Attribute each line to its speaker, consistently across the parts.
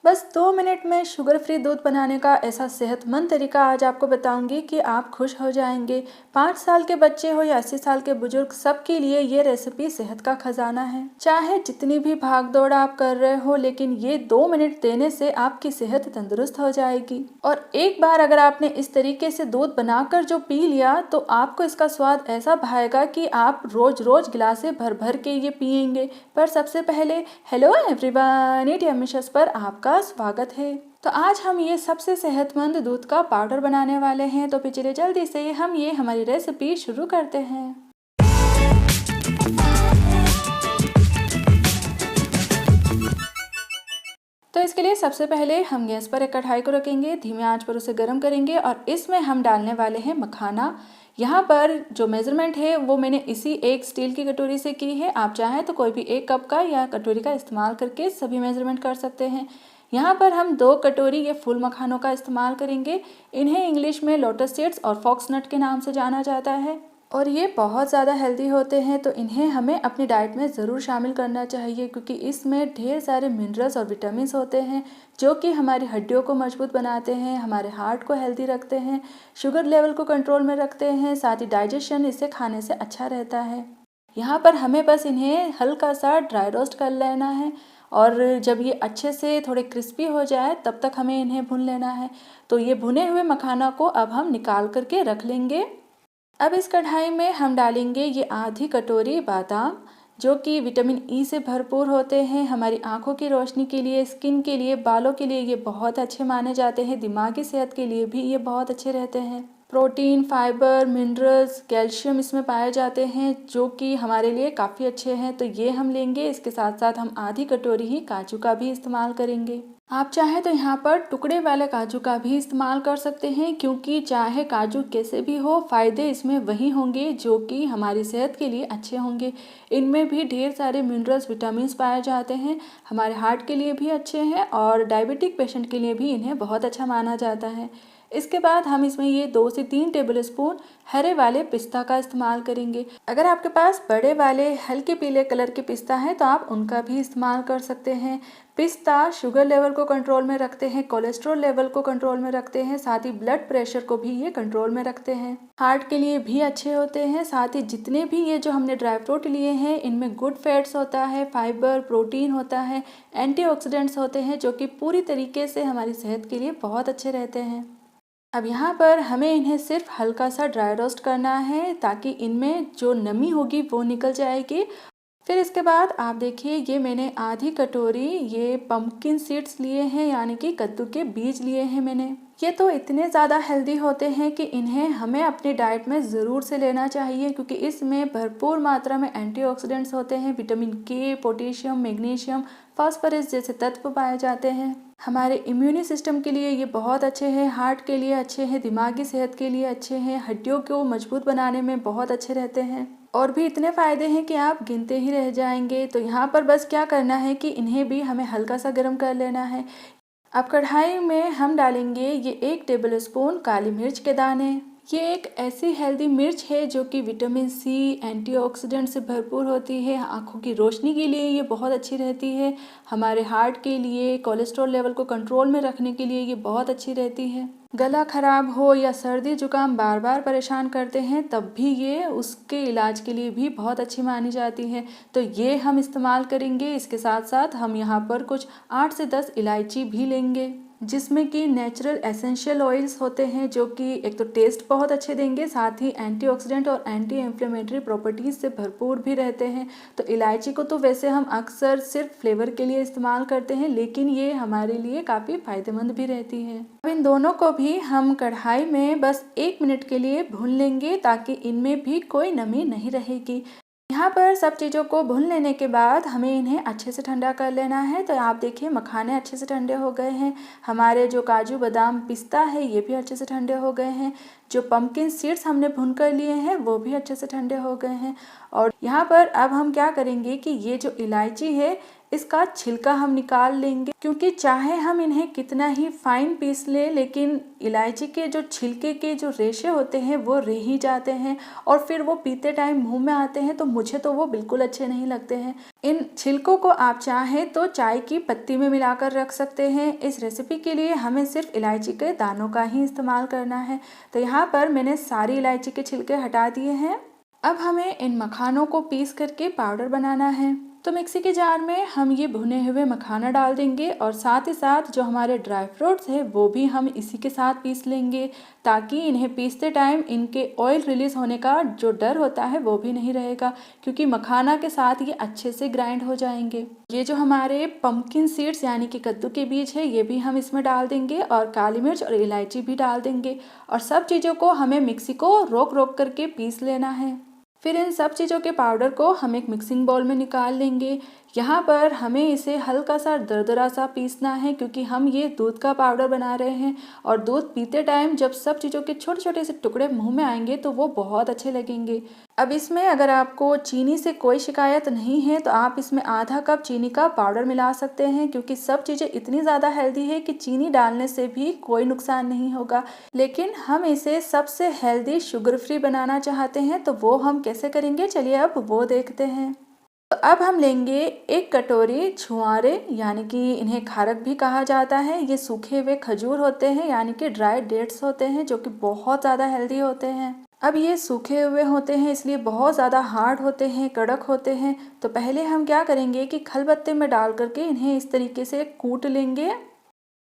Speaker 1: बस 2 मिनट में sugar free दूध बनाने का ऐसा सेहतमंद तरीका आज आपको बताऊंगी कि आप खुश हो जाएंगे। 5 साल के बच्चे हो या 80 साल के बुजुर्ग, सबके लिए ये रेसिपी सेहत का खजाना है। चाहे जितनी भी भाग दौड़ आप कर रहे हो, लेकिन ये 2 मिनट देने से आपकी सेहत तंदुरुस्त हो जाएगी। और एक बार अगर आपने इस तरीके से दूध बनाकर जो पी लिया तो आपको इसका स्वाद ऐसा भाएगा कि आप रोज रोज गिलासे भर भर के ये पिएंगे। पर सबसे पहले हेलो एवरीवन, ईट यम्मिशस पर आपका स्वागत है। तो आज हम ये सबसे सेहतमंद दूध का पाउडर बनाने वाले हैं। तो चलिए जल्दी से हम ये हमारी रेसिपी शुरू करते हैं। तो इसके लिए सबसे पहले हम गैस पर एक कढ़ाई को रखेंगे, धीमी आंच पर उसे गर्म करेंगे और इसमें हम डालने वाले हैं मखाना। यहाँ पर जो मेजरमेंट है वो मैंने इसी एक स्टील की कटोरी से की है। आप चाहें तो कोई भी एक कप का या कटोरी का इस्तेमाल करके सभी मेजरमेंट कर सकते हैं। यहाँ पर हम 2 कटोरी ये फूल मखानों का इस्तेमाल करेंगे। इन्हें इंग्लिश में लोटस सीड्स और फॉक्स नट के नाम से जाना जाता है और ये बहुत ज़्यादा हेल्दी होते हैं, तो इन्हें हमें अपनी डाइट में ज़रूर शामिल करना चाहिए क्योंकि इसमें ढेर सारे मिनरल्स और विटामिन होते हैं जो कि हमारी हड्डियों को मजबूत बनाते हैं, हमारे हार्ट को हेल्दी रखते हैं, शुगर लेवल को कंट्रोल में रखते हैं, साथ ही डाइजेशन इसे खाने से अच्छा रहता है। यहाँ पर हमें बस इन्हें हल्का सा ड्राई रोस्ट कर लेना है और जब ये अच्छे से थोड़े क्रिस्पी हो जाए तब तक हमें इन्हें भून लेना है। तो ये भुने हुए मखाना को अब हम निकाल करके रख लेंगे। अब इस कढ़ाई में हम डालेंगे ये आधी कटोरी बादाम, जो कि विटामिन ई से भरपूर होते हैं। हमारी आंखों की रोशनी के लिए, स्किन के लिए, बालों के लिए ये बहुत अच्छे माने जाते हैं। दिमागी सेहत के लिए भी ये बहुत अच्छे रहते हैं। प्रोटीन, फाइबर, मिनरल्स, कैल्शियम इसमें पाए जाते हैं जो कि हमारे लिए काफ़ी अच्छे हैं। तो ये हम लेंगे। इसके साथ साथ हम आधी कटोरी ही काजू का भी इस्तेमाल करेंगे। आप चाहे तो यहाँ पर टुकड़े वाले काजू का भी इस्तेमाल कर सकते हैं क्योंकि चाहे काजू कैसे भी हो, फ़ायदे इसमें वही होंगे जो कि हमारी सेहत के लिए अच्छे होंगे। इनमें भी ढेर सारे मिनरल्स, विटामिन्स पाए जाते हैं, हमारे हार्ट के लिए भी अच्छे हैं और डायबिटिक पेशेंट के लिए भी इन्हें बहुत अच्छा माना जाता है। इसके बाद हम इसमें ये 2 से 3 टेबल स्पून हरे वाले पिस्ता का इस्तेमाल करेंगे। अगर आपके पास बड़े वाले हल्के पीले कलर के पिस्ता हैं तो आप उनका भी इस्तेमाल कर सकते हैं। पिस्ता शुगर लेवल को कंट्रोल में रखते हैं, कोलेस्ट्रॉल लेवल को कंट्रोल में रखते हैं, साथ ही ब्लड प्रेशर को भी ये कंट्रोल में रखते हैं। हार्ट के लिए भी अच्छे होते हैं। साथ ही जितने भी ये जो हमने ड्राई फ्रूट लिए हैं इनमें गुड फैट्स होता है, फाइबर, प्रोटीन होता है, एंटीऑक्सीडेंट्स होते हैं जो कि पूरी तरीके से हमारी सेहत के लिए बहुत अच्छे रहते हैं। अब यहाँ पर हमें इन्हें सिर्फ हल्का सा ड्राई रोस्ट करना है ताकि इनमें जो नमी होगी वो निकल जाएगी। फिर इसके बाद आप देखिए ये मैंने आधी कटोरी ये पंपकिन सीड्स लिए हैं, यानी कि कद्दू के बीज लिए हैं मैंने। ये तो इतने ज़्यादा हेल्दी होते हैं कि इन्हें हमें अपनी डाइट में ज़रूर से लेना चाहिए क्योंकि इसमें भरपूर मात्रा में एंटीऑक्सीडेंट्स होते हैं। विटामिन के, पोटेशियम, मैग्नीशियम, फास्फोरस जैसे तत्व पाए जाते हैं। हमारे इम्यूनी सिस्टम के लिए ये बहुत अच्छे हैं, हार्ट के लिए अच्छे हैं, दिमागी सेहत के लिए अच्छे हैं, हड्डियों को मजबूत बनाने में बहुत अच्छे रहते हैं और भी इतने फ़ायदे हैं कि आप गिनते ही रह जाएंगे। तो यहाँ पर बस क्या करना है कि इन्हें भी हमें हल्का सा गर्म कर लेना है। अब कढ़ाई में हम डालेंगे ये 1 टेबल स्पून काली मिर्च के दाने। ये एक ऐसी हेल्दी मिर्च है जो कि विटामिन सी, एंटीऑक्सीडेंट से भरपूर होती है। आँखों की रोशनी के लिए ये बहुत अच्छी रहती है, हमारे हार्ट के लिए, कोलेस्ट्रॉल लेवल को कंट्रोल में रखने के लिए ये बहुत अच्छी रहती है। गला खराब हो या सर्दी जुकाम बार बार परेशान करते हैं तब भी ये उसके इलाज के लिए भी बहुत अच्छी मानी जाती है। तो ये हम इस्तेमाल करेंगे। इसके साथ साथ हम यहाँ पर कुछ 8 से 10 इलायची भी लेंगे जिसमें कि नेचुरल एसेंशियल ऑयल्स होते हैं जो कि एक तो टेस्ट बहुत अच्छे देंगे, साथ ही एंटीऑक्सीडेंट और एंटी इन्फ्लेमेटरी प्रॉपर्टीज़ से भरपूर भी रहते हैं। तो इलायची को तो वैसे हम अक्सर सिर्फ फ्लेवर के लिए इस्तेमाल करते हैं, लेकिन ये हमारे लिए काफ़ी फ़ायदेमंद भी रहती है। अब इन दोनों को भी हम कढ़ाई में बस 1 मिनट के लिए भून लेंगे ताकि इनमें भी कोई नमी नहीं रहेगी। यहाँ पर सब चीज़ों को भून लेने के बाद हमें इन्हें अच्छे से ठंडा कर लेना है। तो आप देखिए मखाने अच्छे से ठंडे हो गए हैं, हमारे जो काजू, बादाम, पिस्ता है ये भी अच्छे से ठंडे हो गए हैं, जो पंपकिन सीड्स हमने भून कर लिए हैं वो भी अच्छे से ठंडे हो गए हैं। और यहाँ पर अब हम क्या करेंगे कि ये जो इलायची है इसका छिलका हम निकाल लेंगे, क्योंकि चाहे हम इन्हें कितना ही फाइन पीस ले लेकिन इलायची के जो छिलके के जो रेशे होते हैं वो रह ही जाते हैं और फिर वो पीते टाइम मुंह में आते हैं, तो मुझे तो वो बिल्कुल अच्छे नहीं लगते हैं। इन छिलकों को आप चाहें तो चाय की पत्ती में मिलाकर रख सकते हैं। इस रेसिपी के लिए हमें सिर्फ इलायची के दानों का ही इस्तेमाल करना है। तो यहाँ पर मैंने सारी इलायची के छिलके हटा दिए हैं। अब हमें इन मखानों को पीस करके पाउडर बनाना है। तो मिक्सी के जार में हम ये भुने हुए मखाना डाल देंगे और साथ ही साथ जो हमारे ड्राई फ्रूट्स हैं वो भी हम इसी के साथ पीस लेंगे, ताकि इन्हें पीसते टाइम इनके ऑयल रिलीज होने का जो डर होता है वो भी नहीं रहेगा, क्योंकि मखाना के साथ ये अच्छे से ग्राइंड हो जाएंगे। ये जो हमारे पंपकिन सीड्स यानी कि कद्दू के बीज है ये भी हम इसमें डाल देंगे और काली मिर्च और इलायची भी डाल देंगे और सब चीज़ों को हमें मिक्सी को रोक रोक करके पीस लेना है। फिर इन सब चीज़ों के पाउडर को हम एक मिक्सिंग बाउल में निकाल लेंगे। यहाँ पर हमें इसे हल्का सा दरदरा सा पीसना है, क्योंकि हम ये दूध का पाउडर बना रहे हैं और दूध पीते टाइम जब सब चीज़ों के छोटे छोटे से टुकड़े मुंह में आएंगे तो वो बहुत अच्छे लगेंगे। अब इसमें अगर आपको चीनी से कोई शिकायत नहीं है तो आप इसमें आधा कप चीनी का पाउडर मिला सकते हैं, क्योंकि सब चीज़ें इतनी ज़्यादा हेल्दी है कि चीनी डालने से भी कोई नुकसान नहीं होगा। लेकिन हम इसे सबसे हेल्दी शुगर फ्री बनाना चाहते हैं, तो वो हम कैसे करेंगे, चलिए अब वो देखते हैं। तो अब हम लेंगे एक कटोरी छुआरे, यानी कि इन्हें खारक भी कहा जाता है। ये सूखे हुए खजूर होते हैं, यानी कि ड्राई डेट्स होते हैं, जो कि बहुत ज़्यादा हेल्दी होते हैं। अब ये सूखे हुए होते हैं इसलिए बहुत ज़्यादा हार्ड होते हैं, कड़क होते हैं। तो पहले हम क्या करेंगे कि खलबत्ते में डाल करके इन्हें इस तरीके से कूट लेंगे।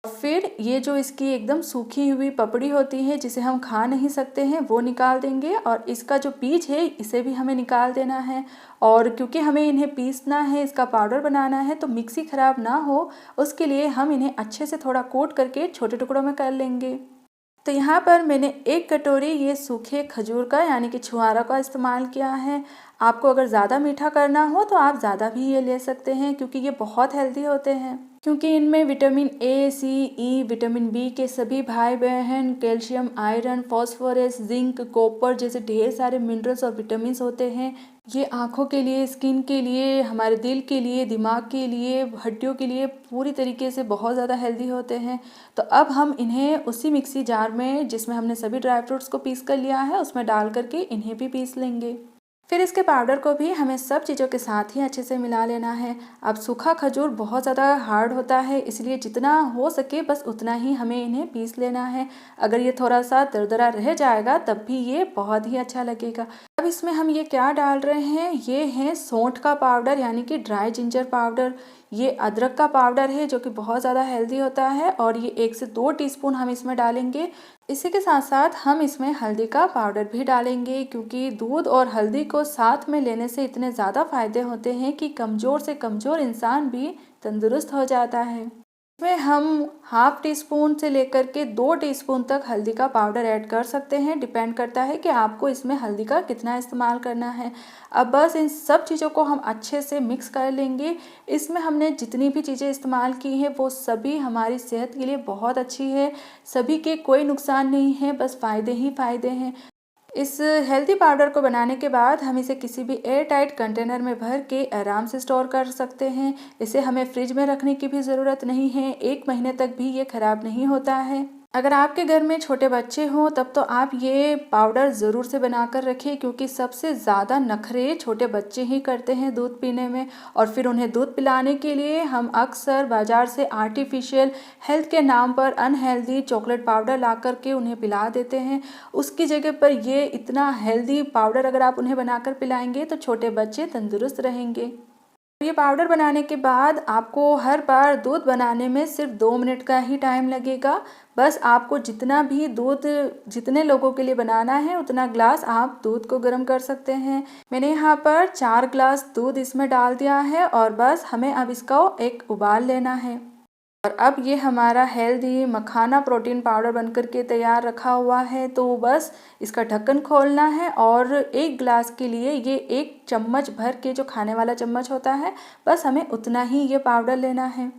Speaker 1: फिर ये जो इसकी एकदम सूखी हुई पपड़ी होती है जिसे हम खा नहीं सकते हैं वो निकाल देंगे और इसका जो बीज है इसे भी हमें निकाल देना है। और क्योंकि हमें इन्हें पीसना है, इसका पाउडर बनाना है, तो मिक्सी ख़राब ना हो उसके लिए हम इन्हें अच्छे से थोड़ा कोट करके छोटे टुकड़ों में कर लेंगे। तो यहाँ पर मैंने एक कटोरी ये सूखे खजूर का यानी कि छुआरा का इस्तेमाल किया है। आपको अगर ज़्यादा मीठा करना हो तो आप ज़्यादा भी ये ले सकते हैं, क्योंकि ये बहुत हेल्दी होते हैं। क्योंकि इनमें vitamin A, C, E, vitamin B के सभी भाई बहन, calcium, iron, phosphorus, zinc, copper जैसे ढेर सारे मिनरल्स और विटामिन होते हैं। ये आँखों के लिए, स्किन के लिए, हमारे दिल के लिए, दिमाग के लिए, हड्डियों के लिए पूरी तरीके से बहुत ज़्यादा हेल्दी होते हैं। तो अब हम इन्हें उसी मिक्सी जार में जिसमें हमने सभी ड्राई फ्रूट्स को पीस कर लिया है उसमें डाल करके इन्हें भी पीस लेंगे। फिर इसके पाउडर को भी हमें सब चीज़ों के साथ ही अच्छे से मिला लेना है। अब सूखा खजूर बहुत ज़्यादा हार्ड होता है, इसलिए जितना हो सके बस उतना ही हमें इन्हें पीस लेना है। अगर ये थोड़ा सा दरदरा रह जाएगा तब भी ये बहुत ही अच्छा लगेगा। अब इसमें हम ये क्या डाल रहे हैं, ये है सौंठ का पाउडर यानी कि ड्राई जिंजर पाउडर। ये अदरक का पाउडर है जो कि बहुत ज़्यादा हेल्दी होता है और ये 1 से 2 टीस्पून हम इसमें डालेंगे। इसी के साथ साथ हम इसमें हल्दी का पाउडर भी डालेंगे, क्योंकि दूध और हल्दी को साथ में लेने से इतने ज़्यादा फायदे होते हैं कि कमज़ोर से कमज़ोर इंसान भी तंदुरुस्त हो जाता है। इसमें हम हाफ टी स्पून से लेकर के 2 टीस्पून तक हल्दी का पाउडर ऐड कर सकते हैं। डिपेंड करता है कि आपको इसमें हल्दी का कितना इस्तेमाल करना है। अब बस इन सब चीज़ों को हम अच्छे से मिक्स कर लेंगे। इसमें हमने जितनी भी चीज़ें इस्तेमाल की हैं वो सभी हमारी सेहत के लिए बहुत अच्छी है। सभी के कोई नुकसान नहीं है, बस फ़ायदे ही फ़ायदे हैं। इस हेल्दी पाउडर को बनाने के बाद हम इसे किसी भी एयर टाइट कंटेनर में भर के आराम से स्टोर कर सकते हैं। इसे हमें फ्रिज में रखने की भी ज़रूरत नहीं है, 1 महीने तक भी ये ख़राब नहीं होता है। अगर आपके घर में छोटे बच्चे हों तब तो आप ये पाउडर ज़रूर से बना कर रखें, क्योंकि सबसे ज़्यादा नखरे छोटे बच्चे ही करते हैं दूध पीने में। और फिर उन्हें दूध पिलाने के लिए हम अक्सर बाज़ार से आर्टिफिशियल हेल्थ के नाम पर अनहेल्दी चॉकलेट पाउडर ला कर के उन्हें पिला देते हैं। उसकी जगह पर ये इतना हेल्दी पाउडर अगर आप उन्हें बनाकर पिलाएंगे तो छोटे बच्चे तंदुरुस्त रहेंगे। ये पाउडर बनाने के बाद आपको हर बार दूध बनाने में सिर्फ 2 मिनट का ही टाइम लगेगा। बस आपको जितना भी दूध, जितने लोगों के लिए बनाना है उतना ग्लास आप दूध को गर्म कर सकते हैं। मैंने यहाँ पर 4 ग्लास दूध इसमें डाल दिया है और बस हमें अब इसका एक उबाल लेना है। और अब ये हमारा हेल्दी मखाना प्रोटीन पाउडर बनकर के तैयार रखा हुआ है। तो बस इसका ढक्कन खोलना है और 1 ग्लास के लिए ये 1 चम्मच भर के, जो खाने वाला चम्मच होता है, बस हमें उतना ही ये पाउडर लेना है।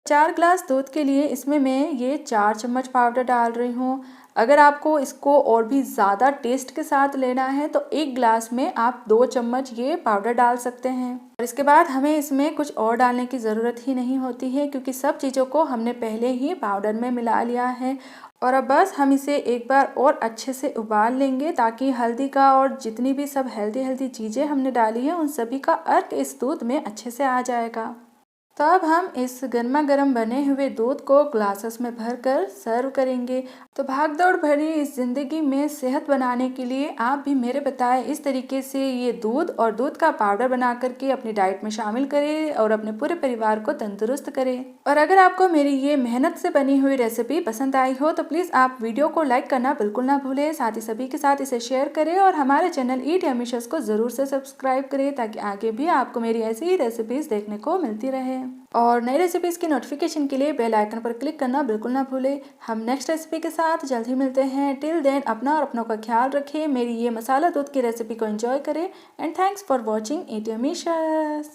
Speaker 1: 4 ग्लास दूध के लिए इसमें मैं ये 4 चम्मच पाउडर डाल रही हूँ। अगर आपको इसको और भी ज़्यादा टेस्ट के साथ लेना है तो 1 ग्लास में आप 2 चम्मच ये पाउडर डाल सकते हैं। और इसके बाद हमें इसमें कुछ और डालने की ज़रूरत ही नहीं होती है, क्योंकि सब चीज़ों को हमने पहले ही पाउडर में मिला लिया है। और अब बस हम इसे एक बार और अच्छे से उबाल लेंगे, ताकि हल्दी का और जितनी भी सब हेल्दी चीज़ें हमने डाली हैं उन सभी का अर्क इस दूध में अच्छे से आ जाएगा। तो अब हम इस गर्मा गर्म बने हुए दूध को ग्लासेस में भरकर सर्व करेंगे। तो भागदौड़ भरी इस ज़िंदगी में सेहत बनाने के लिए आप भी मेरे बताए इस तरीके से ये दूध और दूध का पाउडर बना करके अपनी डाइट में शामिल करें और अपने पूरे परिवार को तंदुरुस्त करें। और अगर आपको मेरी ये मेहनत से बनी हुई रेसिपी पसंद आई हो तो प्लीज़ आप वीडियो को लाइक करना बिल्कुल ना भूलें, साथ ही सभी के साथ इसे शेयर करें और हमारे चैनल ईट यम्मी शोज को ज़रूर से सब्सक्राइब करें, ताकि आगे भी आपको मेरी ऐसी ही रेसिपीज़ देखने को मिलती रहे। और नई रेसिपीज़ की नोटिफिकेशन के लिए बेल आइकन पर क्लिक करना बिल्कुल ना भूलें। हम नेक्स्ट रेसिपी के साथ जल्द ही मिलते हैं। टिल देन अपना और अपनों का ख्याल रखें। मेरी ये मसाला दूध की रेसिपी को एंजॉय करें and thanks for watching eat yummy shows.